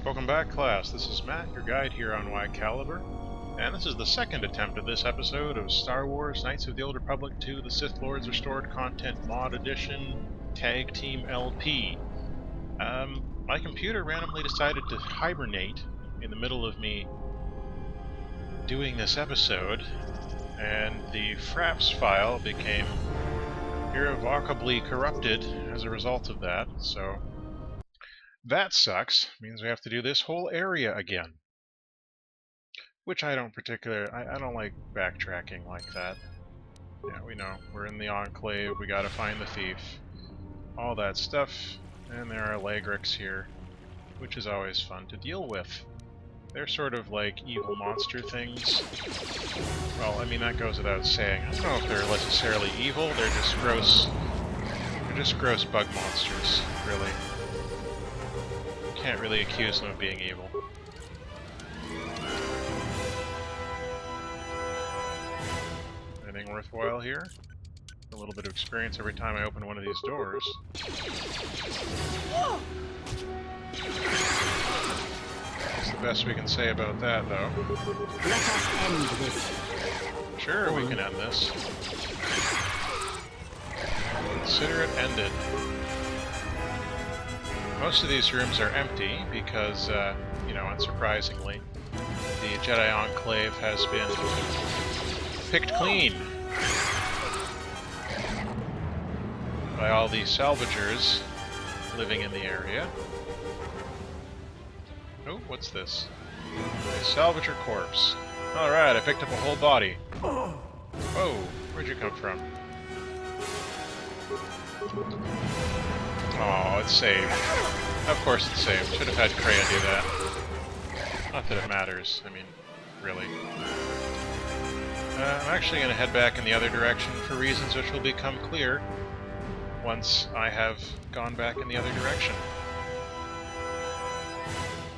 Welcome back, class. This is Matt, your guide here on Whycalibur, and this is the second attempt of this episode of Star Wars Knights of the Old Republic 2, The Sith Lords Restored Content Mod Edition, Tag Team LP. My computer randomly decided to hibernate in the middle of me doing this episode, and the Fraps file became irrevocably corrupted as a result of that, so that sucks. Means we have to do this whole area again. Which I don't I don't like backtracking like that. Yeah, we know. We're in the Enclave, we gotta find the thief. All that stuff. And there are Laigreks here, which is always fun to deal with. They're sort of like evil monster things. Well, I mean, that goes without saying. I don't know if they're necessarily evil, they're just gross bug monsters, really. Can't really accuse them of being evil. Anything worthwhile here? A little bit of experience every time I open one of these doors. That's the best we can say about that, though. Let us end this. Sure, we can end this. Consider it ended. Most of these rooms are empty because, you know, unsurprisingly, the Jedi Enclave has been picked clean by all the salvagers living in the area. Oh, what's this? A salvager corpse. Alright, I picked up a whole body. Whoa, where'd you come from? Oh, it's saved. Of course it's saved. Should have had Kreia do that. Not that it matters. I mean, really. I'm actually going to head back in the other direction for reasons which will become clear once I have gone back in the other direction.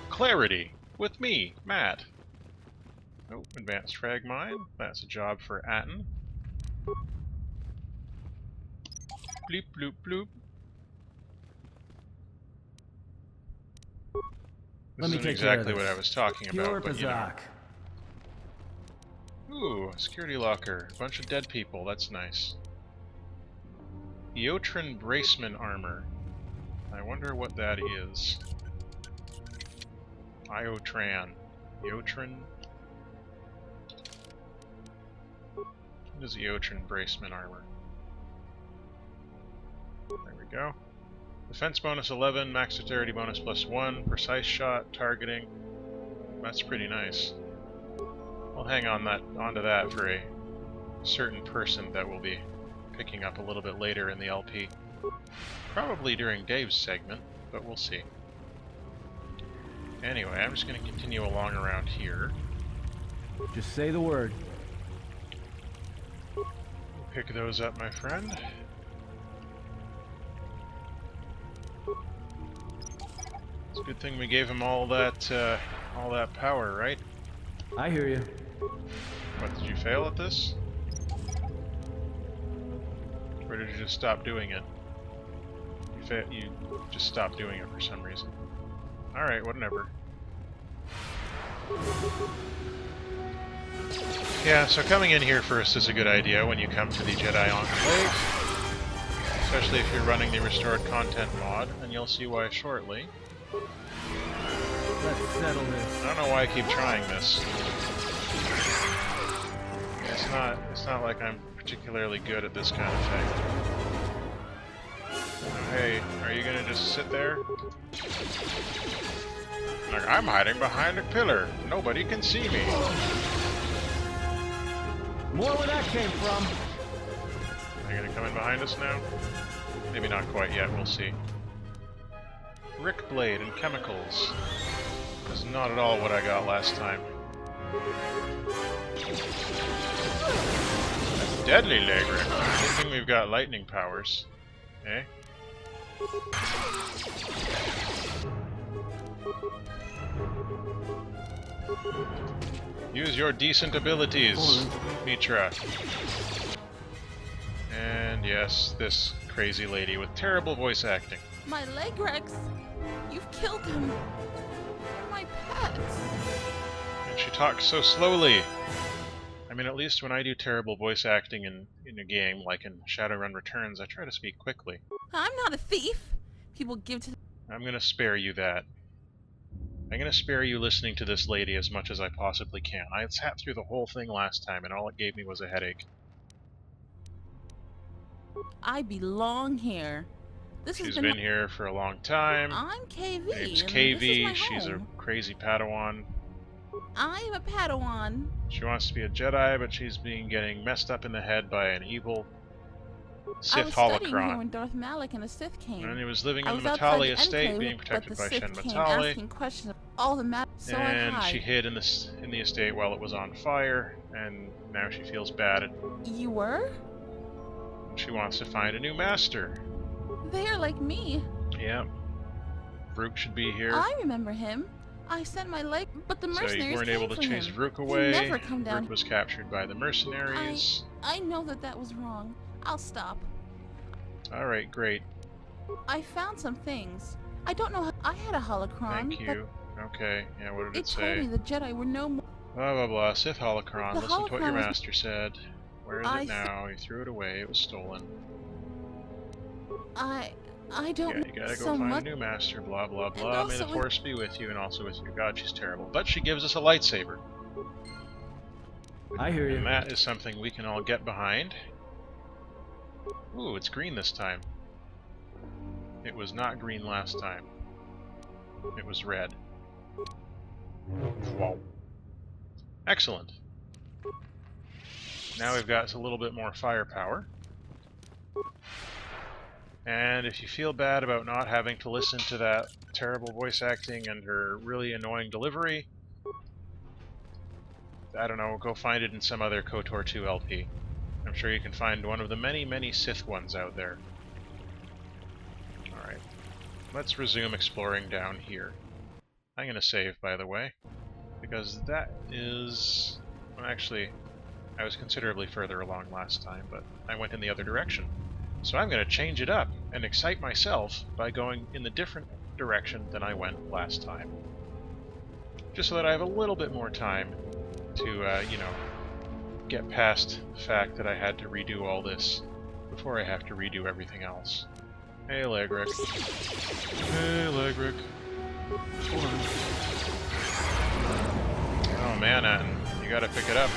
Clarity! With me, Matt. Oh, advanced frag mine. That's a job for Atten. Bloop, bloop, bloop. This isn't exactly what I was talking about, but you know. Ooh, security locker. A bunch of dead people, that's nice. Eotran Braceman armor. I wonder what that is. Iotran. Eotran? What is Eotran Braceman armor? There we go. Defense bonus 11, max dexterity bonus +1, precise shot, targeting. That's pretty nice. I'll hang on onto that for a certain person that we'll be picking up a little bit later in the LP. Probably during Dave's segment, but we'll see. Anyway, I'm just going to continue along around here. Just say the word. Pick those up, my friend. It's a good thing we gave him all that power, right? I hear you. What, did you fail at this? Or did you just stop doing it? You just stopped doing it for some reason. Alright, whatever. Yeah, so coming in here first is a good idea when you come to the Jedi Enclave. Especially if you're running the Restored Content mod, and you'll see why shortly. Let's settle this. I don't know why I keep trying this. It's not like I'm particularly good at this kind of thing. Oh, hey, are you gonna just sit there? Like, I'm hiding behind a pillar. Nobody can see me. More where that came from. Are you gonna come in behind us now? Maybe not quite yet, we'll see. Rick Blade and chemicals. Is not at all what I got last time. That's deadly, Laigreks. Good thing we've got lightning powers. Eh? Use your decent abilities, Mitra. And yes, this crazy lady with terrible voice acting. My Laigreks! You've killed him! talk so slowly? I mean, at least when I do terrible voice acting in a game, like in Shadowrun Returns, I try to speak quickly. I'm not a thief. People give to... I'm gonna spare you that. I'm gonna spare you listening to this lady as much as I possibly can. I sat through the whole thing last time, and all it gave me was a headache. I belong here. She's been here for a long time. I'm KV. Her name's and KV. this is my She's a home. crazy Padawan. I'm a Padawan. She wants to be a Jedi, but she's getting messed up in the head by an evil Sith I was studying here holocron. when Darth Malik and the Sith came. And he was living I in was the outside Matali the estate, Enclave, being protected but the by Sith Shen came Matali. asking questions of all the matters. So And I hide. she hid in the estate while it was on fire, and now she feels bad. You were? She wants to find a new master. They are like me. Yep. Vrook should be here. I remember him. I sent my leg, but the So mercenaries you weren't came able to for chase him. Vrook He away. never come down. Vrook was captured by the mercenaries. I know that was wrong. I'll stop. Alright, great. I found some things. I don't know how... I had a holocron, Thank you. Okay, yeah, what did but it it say? told me the Jedi were no more... Blah blah blah, Sith holocron. The Listen to what your holocron was- master said. Where is it now? You threw it away, it was stolen. I don't Yeah, you gotta go so find much. a new master, blah blah blah. May also the with- force be with you, and also with you. God, she's terrible. But she gives us a lightsaber. I hear you. And that is something we can all get behind. Ooh, it's green this time. It was not green last time. It was red. Wow. Excellent. Now we've got a little bit more firepower. And if you feel bad about not having to listen to that terrible voice acting and her really annoying delivery, I don't know, go find it in some other KOTOR 2 LP. I'm sure you can find one of the many, many Sith ones out there. Alright. Let's resume exploring down here. I'm going to save, by the way, because that is... Well, actually, I was considerably further along last time, but I went in the other direction. So I'm going to change it up and excite myself by going in the different direction than I went last time. Just so that I have a little bit more time to, you know, get past the fact that I had to redo all this before I have to redo everything else. Hey, Laigrek. Hey, Laigrek. Oh man, Atten, you gotta pick it up.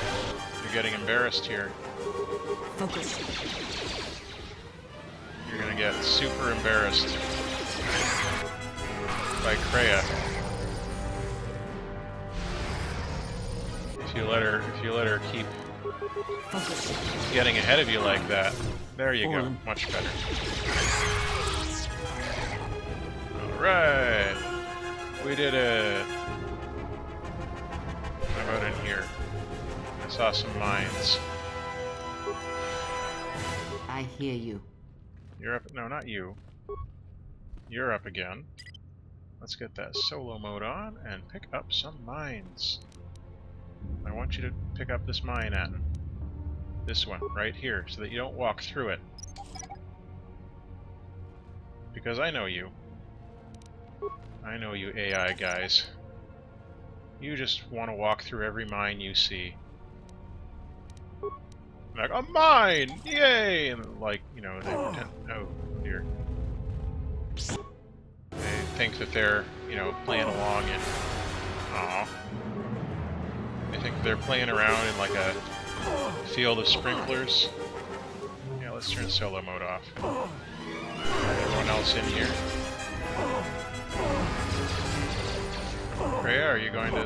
You're getting embarrassed here. Focus. You're gonna get super embarrassed by Kreia. If you let her keep Focus. getting ahead of you like that, there you go, On. much better. Alright, we did it. How about in here? I saw some mines. I hear you. You're up. No, not you. You're up again. Let's get that solo mode on and pick up some mines. I want you to pick up this mine, Atten. This one, right here, so that you don't walk through it. Because I know you. I know you AI guys. You just want to walk through every mine you see. Like, a mine! Yay! And like, you know, they pretend... Oh, dear. They think that they're, you know, playing along in... Aw. They think they're playing around in like a field of sprinklers. Yeah, let's turn solo mode off. Everyone else in here. Kreia, are you going to...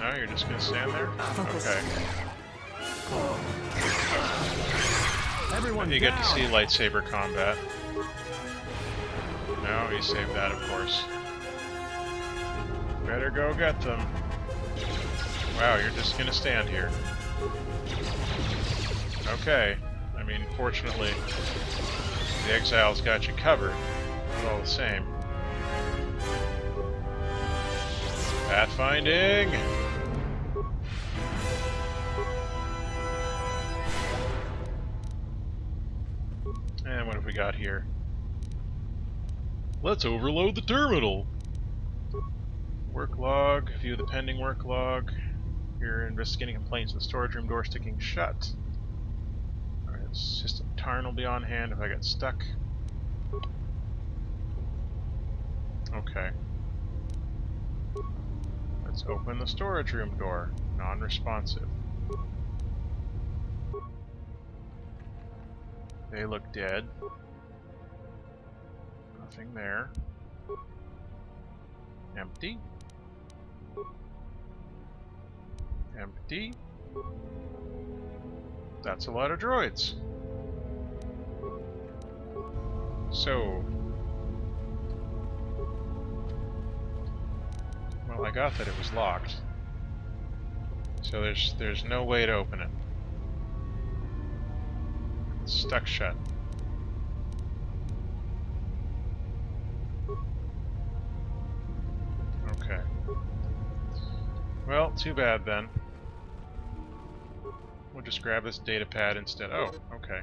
No, you're just going to stand there? Okay. Everyone You get down. to see lightsaber combat. No, he saved that, of course. Better go get them. Wow, you're just gonna stand here. Okay. I mean, fortunately, the exiles got you covered, but all the same. Pathfinding! And what have we got here? Let's overload the terminal! Work log. View the pending work log. You're investigating complaints of the storage room door sticking shut. Alright, system Tarn will be on hand if I get stuck. Okay. Let's open the storage room door. Non-responsive. They look dead. Nothing there. Empty. Empty. That's a lot of droids. So... well, I got that it was locked. So there's no way to open it. It's stuck shut. Okay. Well, too bad then. We'll just grab this data pad instead. Oh, okay.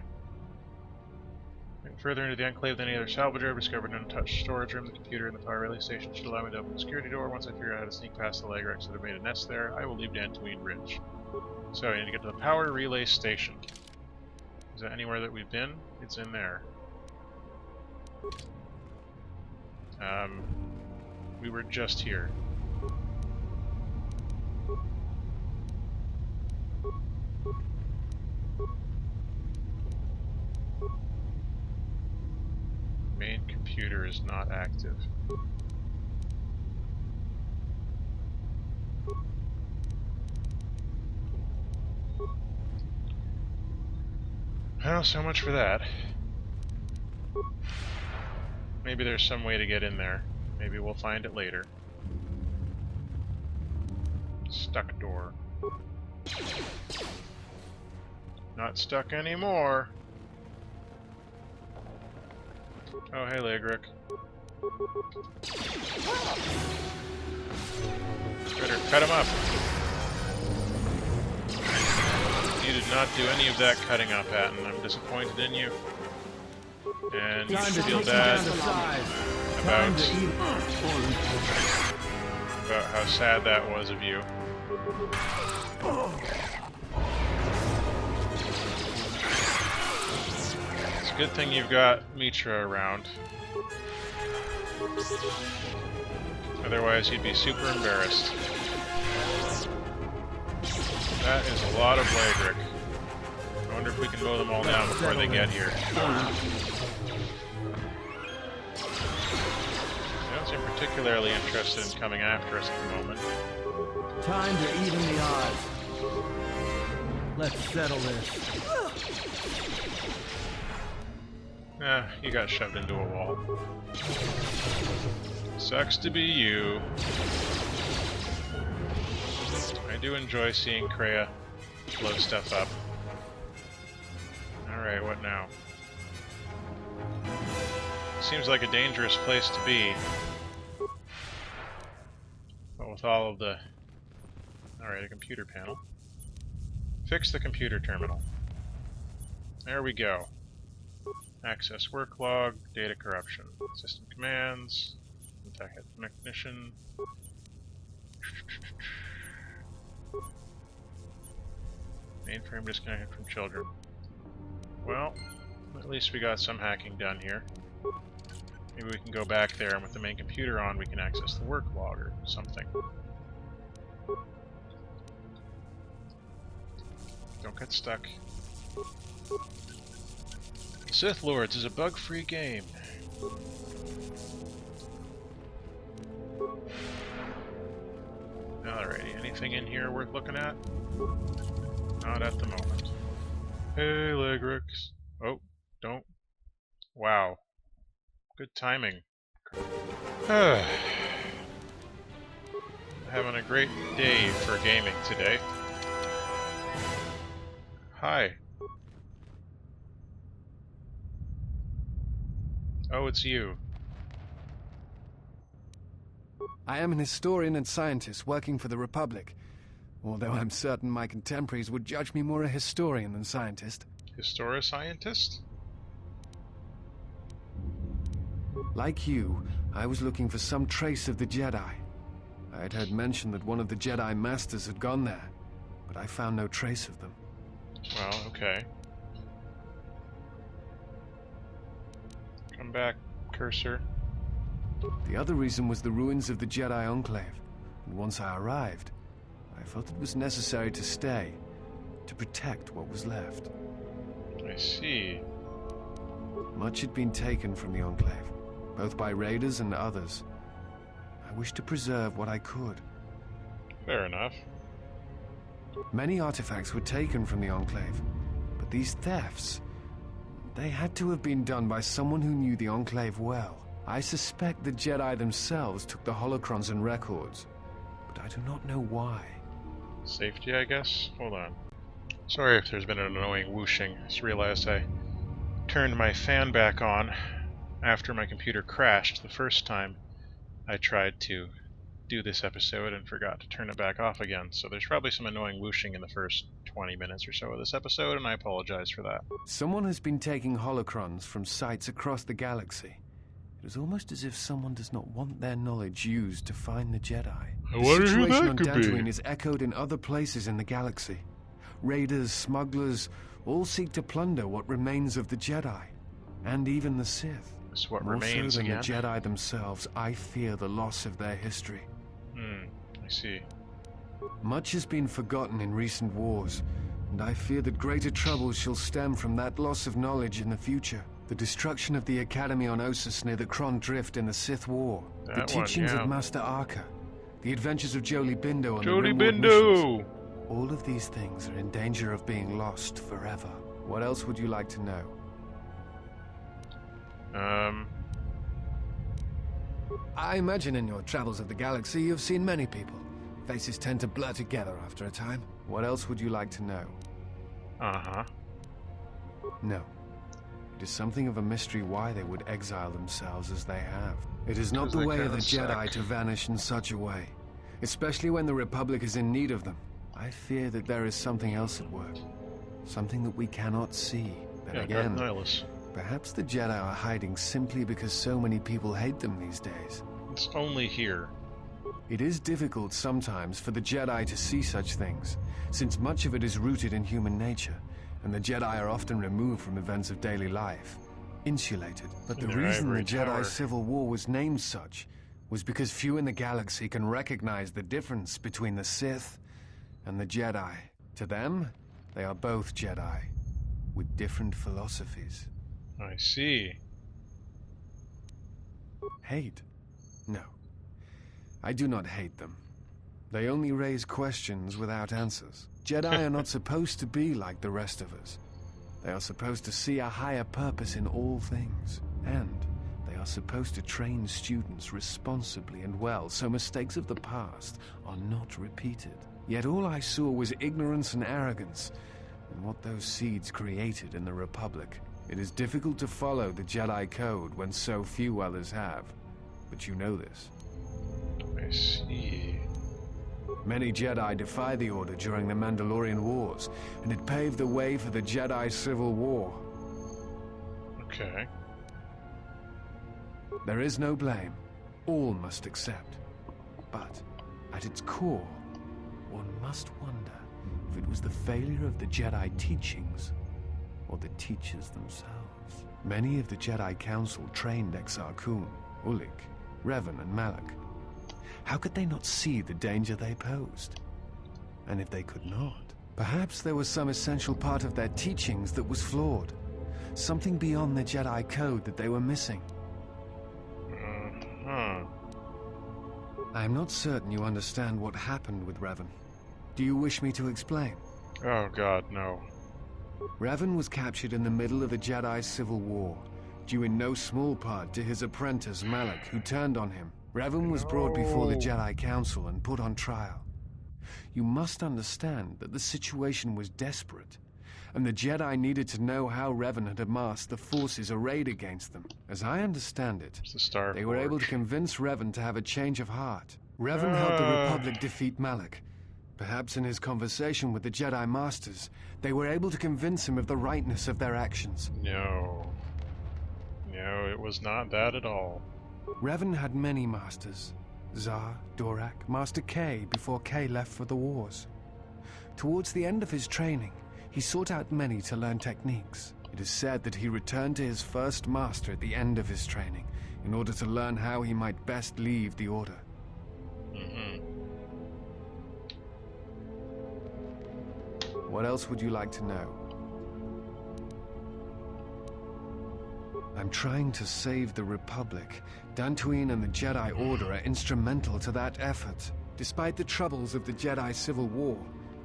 Looking further into the Enclave than any other salvager, I've discovered an untouched storage room. The computer in the power relay station should allow me to open the security door. Once I figure out how to sneak past the Laigreks that have made a nest there, I will leave Dantooine Ridge. So I need to get to the power relay station. Is that anywhere that we've been? It's in there. We were just here. Main computer is not active. Well, so much for that. Maybe there's some way to get in there. Maybe we'll find it later. Stuck door. Not stuck anymore. Oh, hey, Laigrek. Better cut him up. You did not do any of that cutting up, Patton. I'm disappointed in you. And you should feel bad about how sad that was of you. It's a good thing you've got Mitra around. Otherwise, he'd be super embarrassed. That is a lot of Laigrek. I wonder if we can mow them all down before they get here. They don't seem particularly interested in coming after us at the moment. Time to even the odds. Let's settle this. You got shoved into a wall. Sucks to be you. I do enjoy seeing Kreia blow stuff up. Alright, what now? Seems like a dangerous place to be. But with all of the... Alright, a computer panel. Fix the computer terminal. There we go. Access work log, data corruption, system commands, technician. Mainframe disconnected from children. Well, at least we got some hacking done here. Maybe we can go back there, and with the main computer on, we can access the work log or something. Don't get stuck. Sith Lords is a bug-free game. Alrighty, anything in here worth looking at? Not at the moment. Hey, Laigreks. Oh, don't. Wow. Good timing. Having a great day for gaming today. Hi. Oh, it's you. I am an historian and scientist working for the Republic, although I'm certain my contemporaries would judge me more a historian than scientist. Histori-scientist? Like you, I was looking for some trace of the Jedi. I had heard mention that one of the Jedi Masters had gone there, but I found no trace of them. Well, okay. Come back, cursor. The other reason was the ruins of the Jedi Enclave, and once I arrived, I felt it was necessary to stay, to protect what was left. I see. Much had been taken from the Enclave, both by raiders and others. I wished to preserve what I could. Fair enough. Many artifacts were taken from the Enclave, but these thefts, they had to have been done by someone who knew the Enclave well. I suspect the Jedi themselves took the holocrons and records, but I do not know why. Safety, I guess? Hold on. Sorry if there's been an annoying whooshing. I just realized I turned my fan back on after my computer crashed the first time I tried to do this episode and forgot to turn it back off again. So there's probably some annoying whooshing in the first 20 minutes or so of this episode, and I apologize for that. Someone has been taking holocrons from sites across the galaxy. It is almost as if someone does not want their knowledge used to find the Jedi. I wonder who that on could Dantooine be. is echoed in other places in the galaxy. Raiders, smugglers, all seek to plunder what remains of the Jedi, and even the Sith. This is what More remains so than again. the Jedi themselves, I fear the loss of their history. I see. Much has been forgotten in recent wars, and I fear that greater troubles shall stem from that loss of knowledge in the future. The destruction of the Academy on Ossus near the Kron Drift in the Sith War, the That one, teachings yeah. of Master Arca, the adventures of Jolie Bindo on Jody the Rimworld missions. Bindo! All of these things are in danger of being lost forever. What else would you like to know? I imagine in your travels of the galaxy you've seen many people. Faces tend to blur together after a time. What else would you like to know? Uh-huh. No. It is something of a mystery why they would exile themselves as they have. It is not 'Cause the they way of the kinda Jedi suck. to vanish in such a way, especially when the Republic is in need of them. I fear that there is something else at work, something that we cannot see. Then Yeah, again, Nihilus. perhaps the Jedi are hiding simply because so many people hate them these days. It's only here. It is difficult sometimes for the Jedi to see such things, since much of it is rooted in human nature, and the Jedi are often removed from events of daily life, insulated. But the In their reason the ivory tower. Jedi Civil War was named such was because few in the galaxy can recognize the difference between the Sith and the Jedi. To them, they are both Jedi, with different philosophies. I see. Hate? No. I do not hate them. They only raise questions without answers. Jedi are not supposed to be like the rest of us. They are supposed to see a higher purpose in all things. And they are supposed to train students responsibly and well, so mistakes of the past are not repeated. Yet all I saw was ignorance and arrogance, and what those seeds created in the Republic. It is difficult to follow the Jedi Code when so few others have. But you know this. I see. Many Jedi defy the Order during the Mandalorian Wars, and it paved the way for the Jedi Civil War. Okay. There is no blame. All must accept. But, at its core, one must wonder if it was the failure of the Jedi teachings, or the teachers themselves. Many of the Jedi Council trained Exar Kun, Ulik, Revan, and Malak. How could they not see the danger they posed? And if they could not, perhaps there was some essential part of their teachings that was flawed. Something beyond the Jedi Code that they were missing. Huh. I am not certain you understand what happened with Revan. Do you wish me to explain? Oh god, no. Revan was captured in the middle of the Jedi Civil War, due in no small part to his apprentice Malak, who turned on him. Revan was brought before the Jedi Council and put on trial. You must understand that the situation was desperate, and the Jedi needed to know how Revan had amassed the forces arrayed against them. As I understand it, It's the Star they were able to Forge. convince Revan to have a change of heart. Revan helped the Republic defeat Malak. Perhaps in his conversation with the Jedi Masters, they were able to convince him of the rightness of their actions. No. No, it was not that at all. Revan had many masters, Zar, Dorak, Master K before K left for the wars. Towards the end of his training, he sought out many to learn techniques. It is said that he returned to his first master at the end of his training in order to learn how he might best leave the Order. What else would you like to know? I'm trying to save the Republic. Dantooine and the Jedi Order are instrumental to that effort. Despite the troubles of the Jedi Civil War,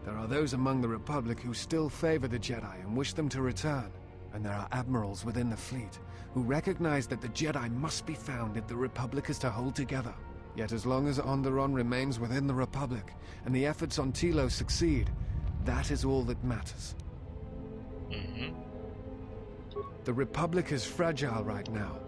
there are those among the Republic who still favor the Jedi and wish them to return. And there are admirals within the fleet who recognize that the Jedi must be found if the Republic is to hold together. Yet as long as Onderon remains within the Republic, and the efforts on Telos succeed, that is all that matters. The Republic is fragile right now.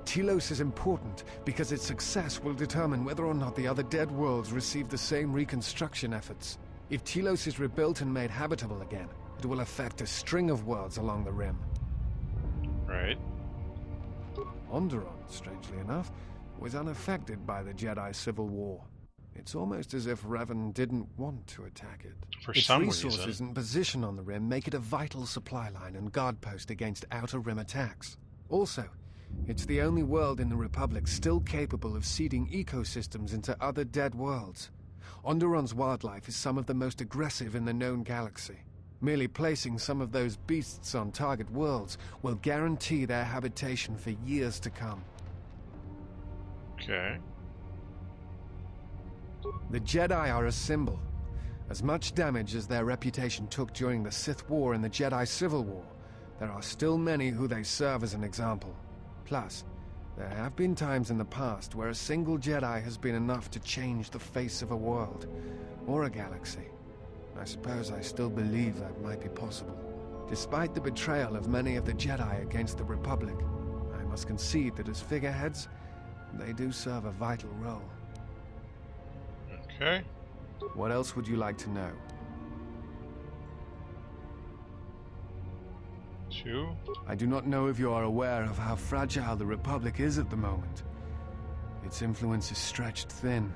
Telos is important because its success will determine whether or not the other dead worlds receive the same reconstruction efforts. If Telos is rebuilt and made habitable again, it will affect a string of worlds along the rim. Right. Onderon, strangely enough, was unaffected by the Jedi Civil War. It's almost as if Revan didn't want to attack it. For Its some resources reason. and position on the rim make it a vital supply line and guard post against outer rim attacks. Also, it's the only world in the Republic still capable of seeding ecosystems into other dead worlds. Onderon's wildlife is some of the most aggressive in the known galaxy. Merely placing some of those beasts on target worlds will guarantee their habitation for years to come. Okay. The Jedi are a symbol. As much damage as their reputation took during the Sith War and the Jedi Civil War, there are still many who they serve as an example. Plus, there have been times in the past where a single Jedi has been enough to change the face of a world, or a galaxy. I suppose I still believe that might be possible. Despite the betrayal of many of the Jedi against the Republic, I must concede that as figureheads, they do serve a vital role. Okay. What else would you like to know? 2. I do not know if you are aware of how fragile the Republic is at the moment. Its influence is stretched thin,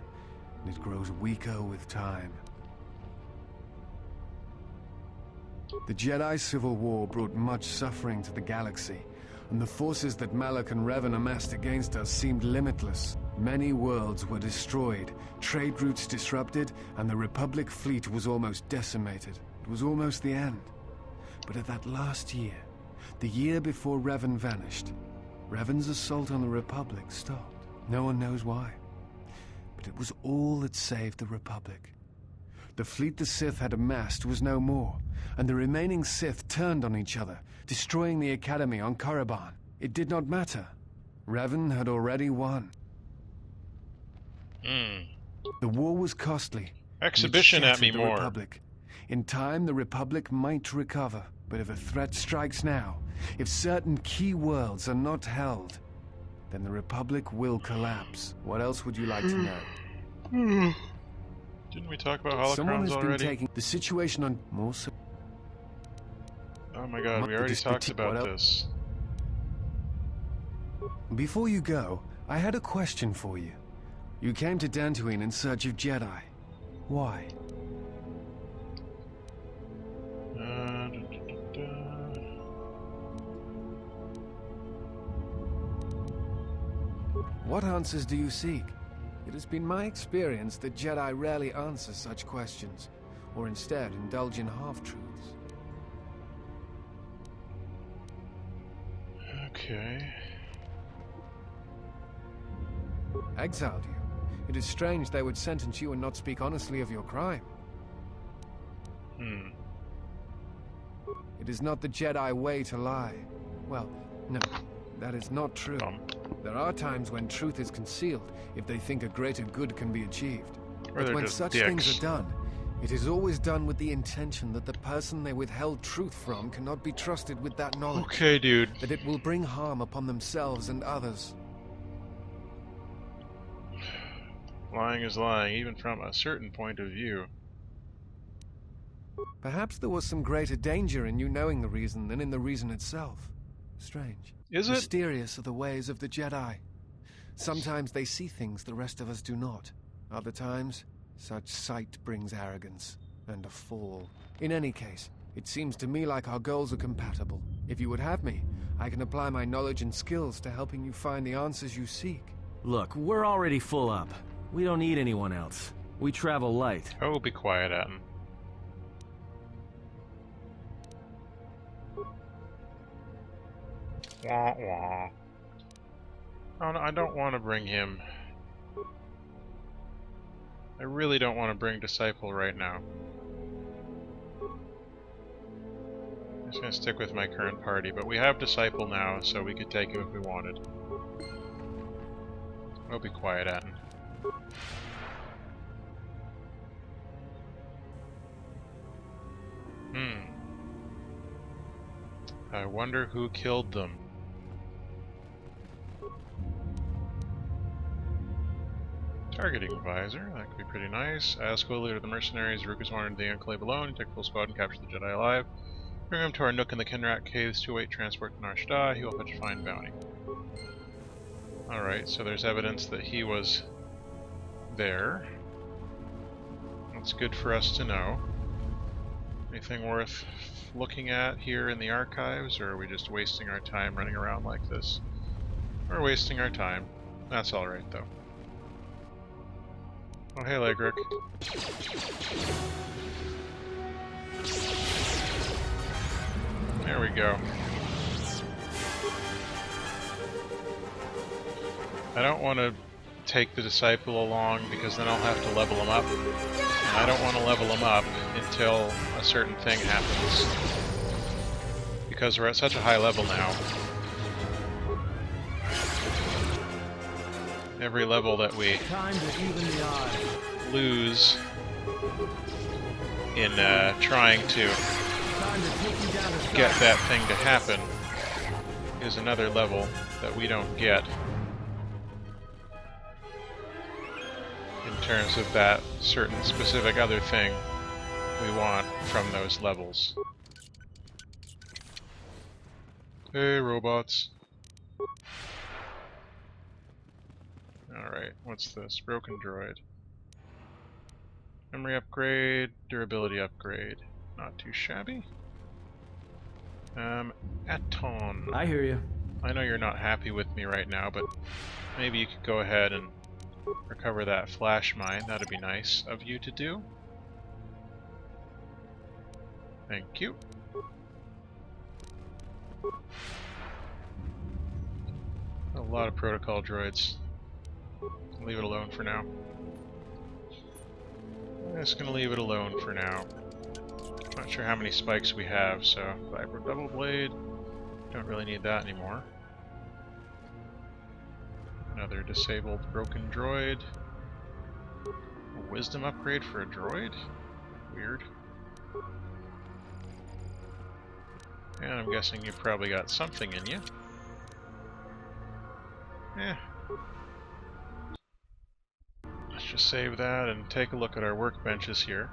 and it grows weaker with time. The Jedi Civil War brought much suffering to the galaxy, and the forces that Malak and Revan amassed against us seemed limitless. Many worlds were destroyed, trade routes disrupted, and the Republic fleet was almost decimated. It was almost the end. But at that last year, the year before Revan vanished, Revan's assault on the Republic stopped. No one knows why. But it was all that saved the Republic. The fleet the Sith had amassed was no more, and the remaining Sith turned on each other, destroying the Academy on Korriban. It did not matter. Revan had already won. The war was costly. Exhibition at me the more. Republic. In time, the Republic might recover, but if a threat strikes now, if certain key worlds are not held, then the Republic will collapse. What else would you like to know? Didn't we talk about Someone holocrons has been already? taking the situation on more so. Oh my god, we already talked about this. Before you go, I had a question for you. You came to Dantooine in search of Jedi. Why? What answers do you seek? It has been my experience that Jedi rarely answer such questions, or instead indulge in half-truths. Okay. Exiled you. It is strange they would sentence you and not speak honestly of your crime. It is not the Jedi way to lie. Well, no, that is not true. There are times when truth is concealed if they think a greater good can be achieved. Or But they're when just such dicks. things are done, it is always done with the intention that the person they withheld truth from cannot be trusted with that knowledge. Okay, dude. That it will bring harm upon themselves and others. Lying is lying, even from a certain point of view. Perhaps there was some greater danger in you knowing the reason than in the reason itself. Strange. Is it? Mysterious are the ways of the Jedi. Sometimes they see things the rest of us do not. Other times, such sight brings arrogance and a fall. In any case, it seems to me like our goals are compatible. If you would have me, I can apply my knowledge and skills to helping you find the answers you seek. Look, we're already full up. We don't need anyone else. We travel light. Oh, be quiet, Atten. Wah wah. Oh, no, I don't want to bring him. I really don't want to bring Disciple right now. I'm just going to stick with my current party, but we have Disciple now, so we could take him if we wanted. Oh, be quiet, Atten. I wonder who killed them. Targeting visor, that could be pretty nice. As co-leader of the mercenaries, Rukus wandered the Enclave alone. He took full squad and captured the Jedi alive. Bring him to our nook in the Kinrak Caves to await transport to Nar Shaddaa. He will fetch a fine bounty. Alright, so there's evidence that he was there. That's good for us to know. Anything worth looking at here in the archives, or are we just wasting our time running around like this? We're wasting our time. That's alright, though. Oh, hey, Laigrek. There we go. I don't want to take the Disciple along because then I'll have to level him up. And I don't want to level him up until a certain thing happens. Because we're at such a high level now. Every level that we lose in trying to get that thing to happen is another level that we don't get in terms of that certain specific other thing we want from those levels. Hey, robots. Alright, what's this? Broken droid. Memory upgrade, durability upgrade. Not too shabby. Aton. I hear you. I know you're not happy with me right now, but maybe you could go ahead and recover that flash mine. That'd be nice of you to do. Thank you. A lot of protocol droids. Leave it alone for now. I'm just gonna leave it alone for now. Not sure how many spikes we have, so Viper Double Blade. Don't really need that anymore. Another disabled broken droid. A wisdom upgrade for a droid? Weird. And I'm guessing you probably got something in you. Eh. Let's just save that and take a look at our workbenches here.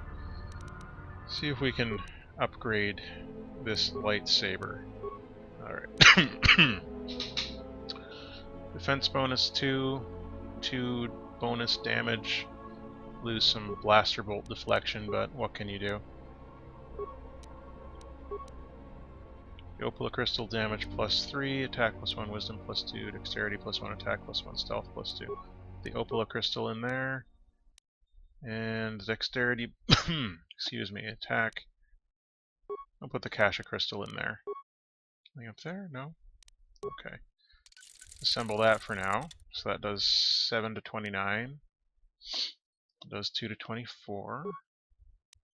See if we can upgrade this lightsaber. Alright. Defense bonus 2, 2 bonus damage, lose some blaster bolt deflection, but what can you do? The Opala Crystal damage +3, attack +1, wisdom +2, dexterity +1, attack +1, stealth +2. The Opala Crystal in there. And dexterity, excuse me, attack. I'll put the Kasha Crystal in there. Anything up there? No? Okay. Assemble that for now. So that does 7 to 29. It does 2 to 24.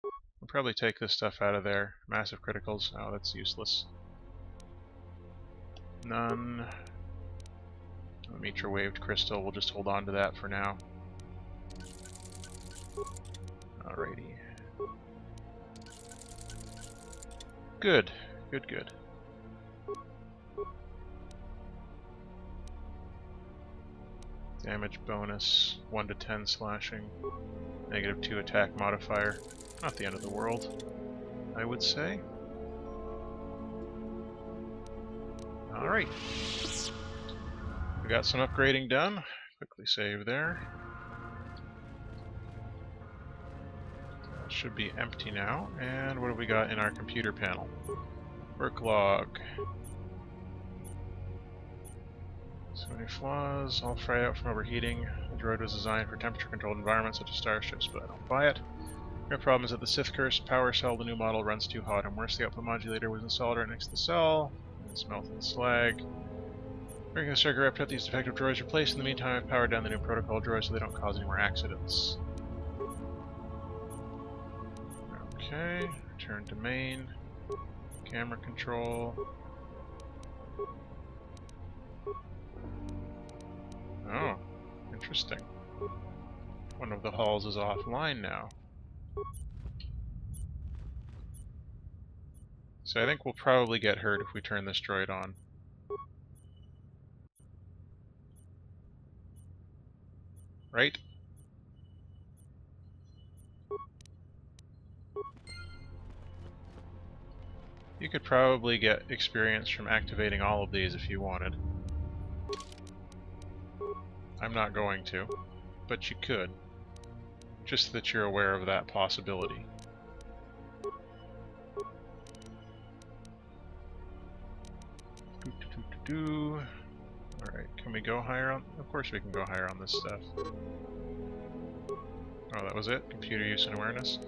We'll probably take this stuff out of there. Massive criticals. Oh, that's useless. None. The Mitra Waved Crystal, we'll just hold on to that for now. Alrighty. Good. Good, good. Damage bonus, 1 to 10 slashing, -2 attack modifier. Not the end of the world, I would say. Alright. We got some upgrading done. Quickly save there. That should be empty now. And what have we got in our computer panel? Work log. So many flaws, all fried out from overheating. The droid was designed for temperature-controlled environments such as starships, but I don't buy it. The problem is that the Sith cursed power cell, the new model, runs too hot, and worse, the output modulator was installed right next to the cell. And it's melting slag. Bringing the circuit up, these defective droids replaced. In the meantime, I've powered down the new protocol droids so they don't cause any more accidents. Okay, return to main. Camera control. Oh, interesting. One of the halls is offline now. So I think we'll probably get hurt if we turn this droid on. Right? You could probably get experience from activating all of these if you wanted. I'm not going to, but you could. Just that you're aware of that possibility. Alright, can we go higher on... Of course we can go higher on this stuff. Oh, that was it? Computer use and awareness?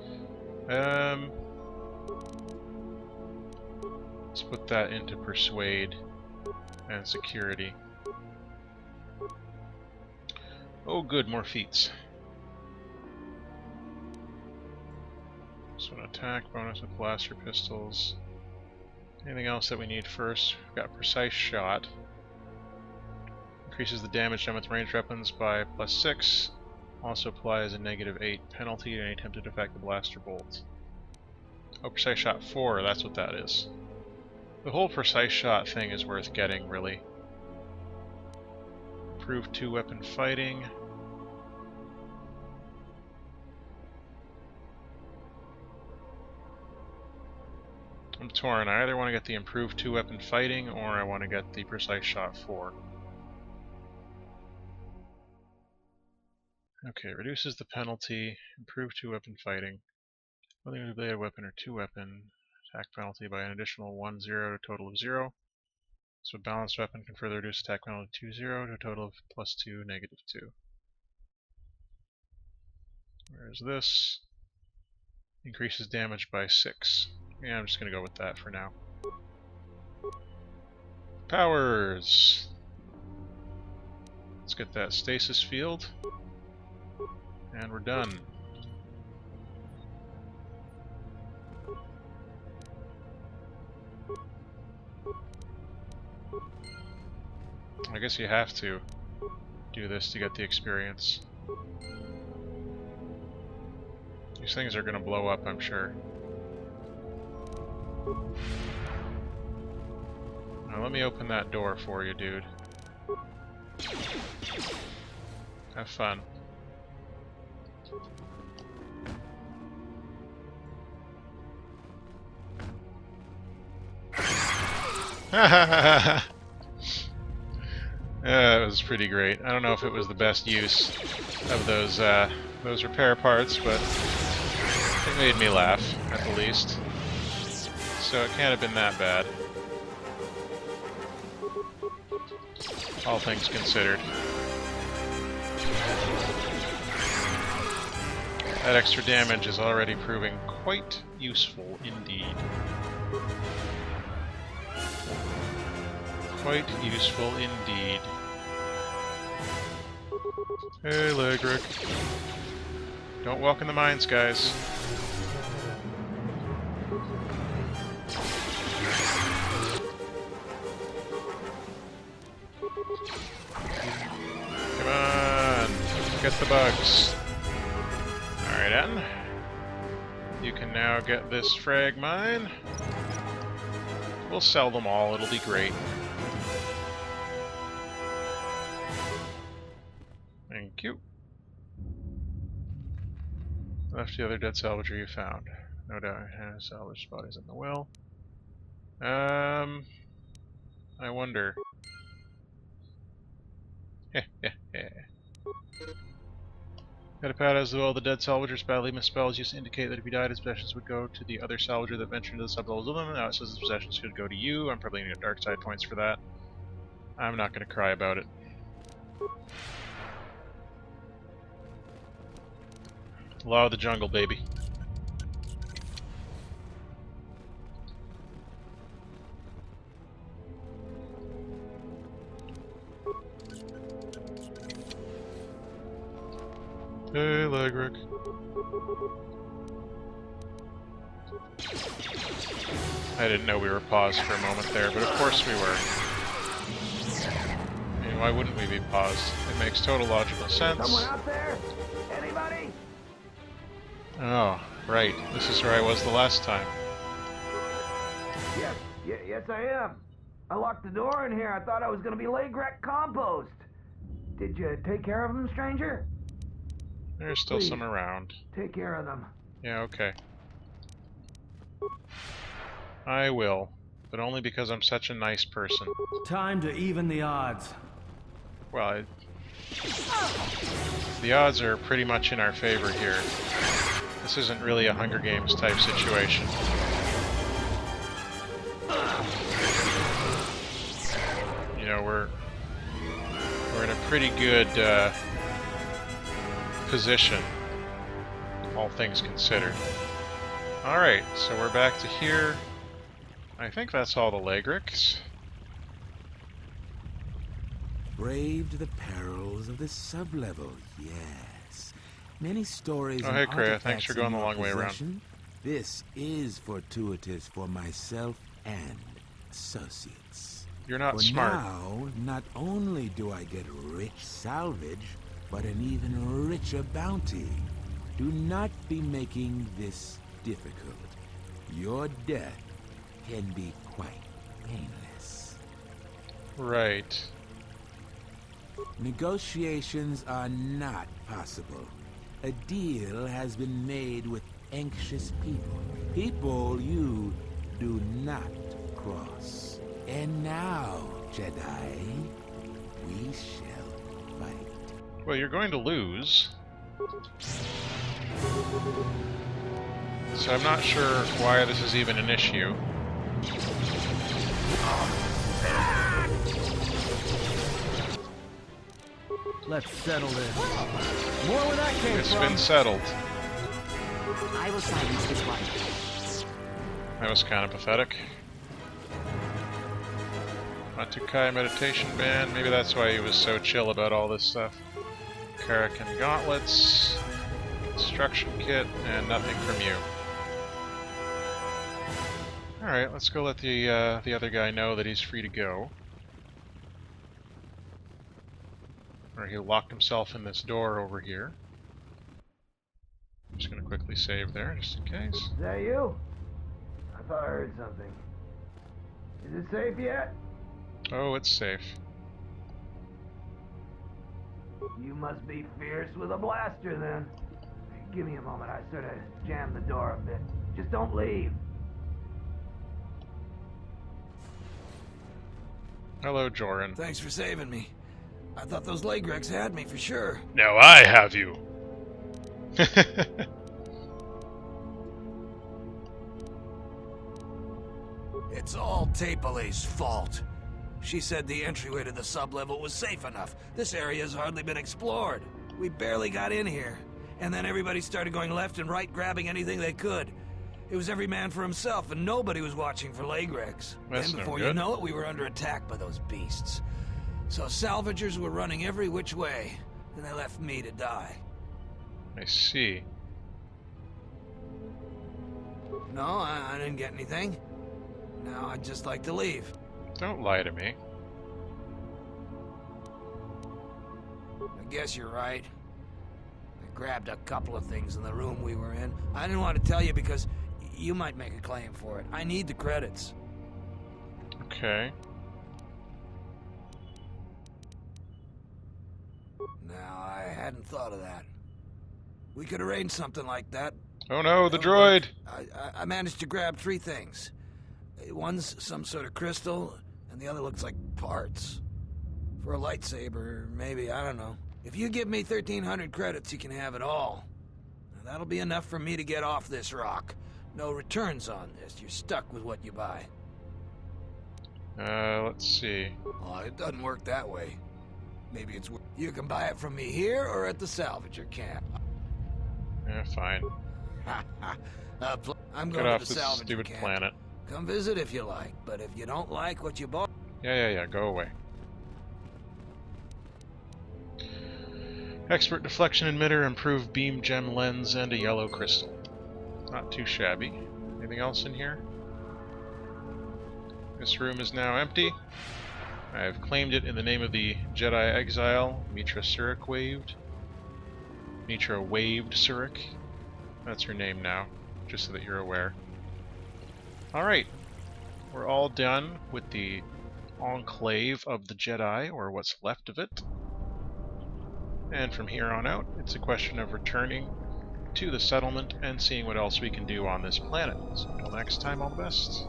Let's put that into persuade and security. Oh good, more feats. So an attack bonus with blaster pistols. Anything else that we need first? We've got precise shot. Increases the damage done with ranged weapons by +6. Also applies a -8 penalty to any attempt to defect the blaster bolt. Oh, precise shot 4, that's what that is. The whole precise shot thing is worth getting, really. Improved 2-weapon fighting. I'm torn. I either want to get the improved 2-weapon fighting, or I want to get the precise shot 4. Okay, reduces the penalty, improved 2-weapon fighting. Whether a bladed weapon or 2-weapon, attack penalty by an additional 1-0 to a total of 0. So a balanced weapon can further reduce attack penalty 2-0 to a total of +2, -2. Whereas this increases damage by 6. Yeah, I'm just going to go with that for now. Powers! Let's get that stasis field. And we're done. I guess you have to do this to get the experience. These things are going to blow up, I'm sure. Now let me open that door for you, dude. Have fun. That was pretty great. I don't know if it was the best use of those repair parts, but it made me laugh, at the least. So it can't have been that bad. All things considered. That extra damage is already proving quite useful indeed. Quite useful indeed. Hey, Laigrek. Don't walk in the mines, guys. Come on, get the bugs. Alright, then. You can now get this frag mine. We'll sell them all, it'll be great. Thank you. Left the other dead salvager you found. No doubt it has salvaged bodies in the well. I wonder. Got a pad as well. The dead salvager's badly misspelled used to indicate that if he died, his possessions would go to the other salvager that ventured into the sublevels with him. Now it says his possessions should go to you. I'm probably going to get dark side points for that. I'm not going to cry about it. Law of the jungle, baby. Hey, Laigrek. I didn't know we were paused for a moment there, but of course we were. I mean, why wouldn't we be paused? It makes total logical sense. Someone out there? Anybody? Oh, right. This is where I was the last time. Yes, I am. I locked the door in here. I thought I was going to be Laigrek compost. Did you take care of them, stranger? There's still some around. Take care of them. Yeah, okay. I will, but only because I'm such a nice person. Time to even the odds. Well, the odds are pretty much in our favor here. This isn't really a Hunger Games type situation. You know, we're in a pretty good position, all things considered. Alright, so we're back to here. I think that's all the Laigreks. Braved the perils of the sublevel, yes. Many stories. Oh, hey, Kreia, thanks for going the long way around. This is fortuitous for myself and associates. You're not for smart. Now, not only do I get rich salvage, but an even richer bounty. Do not be making this difficult. Your death can be quite painless. Right. Negotiations are not possible. A deal has been made with anxious people. People you do not cross. And now, Jedi, we shall fight. Well, you're going to lose. So I'm not sure why this is even an issue. Let's settle this. More where that came It's from. been settled. I will silence this one. That was kind of pathetic. Matukai meditation band. Maybe that's why he was so chill about all this stuff. Karakan gauntlets, instruction kit, and nothing from you. All right, let's go let the other guy know that he's free to go. Or he locked himself in this door over here. I'm just gonna quickly save there, just in case. Is that you? I thought I heard something. Is it safe yet? Oh, it's safe. You must be fierce with a blaster then. Give me a moment, I sort of jammed the door a bit. Just don't leave. Hello, Joran. Thanks for saving me. I thought those Laigreks had me for sure. Now I have you. It's all Tapale's fault. She said the entryway to the sublevel was safe enough. This area's hardly been explored. We barely got in here. And then everybody started going left and right, grabbing anything they could. It was every man for himself, and nobody was watching for Laigreks. That's Then no before good. you know it, we were under attack by those beasts. So salvagers were running every which way, and they left me to die. I see. No, I didn't get anything. Now I'd just like to leave. Don't lie to me. I guess you're right. I grabbed a couple of things in the room we were in. I didn't want to tell you because you might make a claim for it. I need the credits. Okay. Now, I hadn't thought of that. We could arrange something like that. Oh no, the That'll droid! work. I managed to grab 3 things. One's some sort of crystal, and the other looks like parts. For a lightsaber, maybe, I don't know. If you give me 1,300 credits, you can have it all. Now, that'll be enough for me to get off this rock. No returns on this. You're stuck with what you buy. Let's see. Oh, it doesn't work that way. Maybe it's... You can buy it from me here or at the salvager camp. Yeah, fine. I'm Get going off to the this salvager stupid camp. planet. Come visit if you like, but if you don't like what you bought... Yeah, go away. Expert deflection emitter, improved beam gem lens, and a yellow crystal. Not too shabby. Anything else in here? This room is now empty. I have claimed it in the name of the Jedi exile, Mitra Surik waved. Mitra waved Surik. That's her name now, just so that you're aware. Alright. We're all done with the Enclave of the Jedi, or what's left of it. And from here on out, it's a question of returning to the settlement and seeing what else we can do on this planet. So until next time, all the best.